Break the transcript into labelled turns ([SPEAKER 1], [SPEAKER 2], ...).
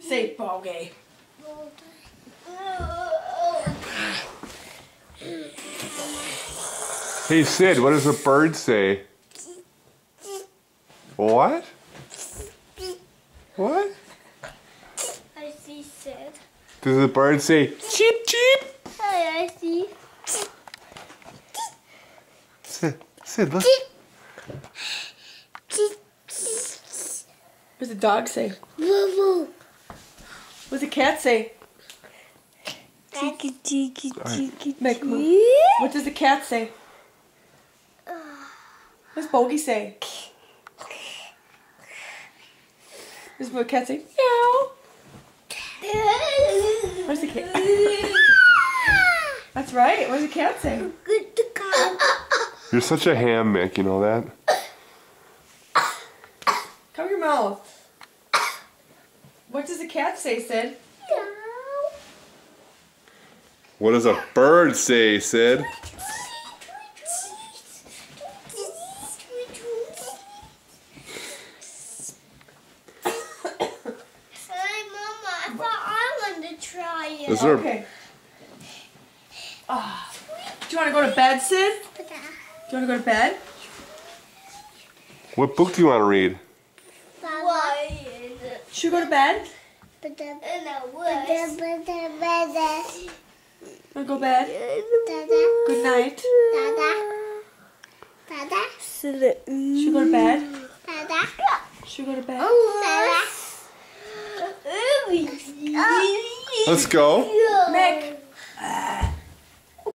[SPEAKER 1] Say bogey.
[SPEAKER 2] Hey Sid, what does a bird say? What? What?
[SPEAKER 3] I see Sid.
[SPEAKER 2] Does the bird say cheep cheep?
[SPEAKER 3] Hi, I see.
[SPEAKER 2] Sid, look.
[SPEAKER 1] What does the dog say?
[SPEAKER 3] Woo
[SPEAKER 1] What does the cat say?
[SPEAKER 3] Tiki tiki tiki.
[SPEAKER 1] Make move. What does the cat say? What does Bogey say? What does the cat say? Meow. What does the cat? That's right. What does the cat say?
[SPEAKER 3] Good to go.
[SPEAKER 2] You're such a ham, Mick, you know that?
[SPEAKER 1] Cover your mouth. What does the cat say, Sid?
[SPEAKER 2] What does a bird say, Sid?
[SPEAKER 3] Hey, Mama, I thought I wanted to try it.
[SPEAKER 2] Is there
[SPEAKER 1] Okay. Do you want to go to bed, Sid? Do you want to go to bed?
[SPEAKER 2] What book do you want to read?
[SPEAKER 3] Why is it?
[SPEAKER 1] Should we go to bed?
[SPEAKER 3] In the woods.
[SPEAKER 1] Want to go to bed? Good night. Should we go to bed? Should we go to bed?
[SPEAKER 2] Let's go.
[SPEAKER 1] Mick.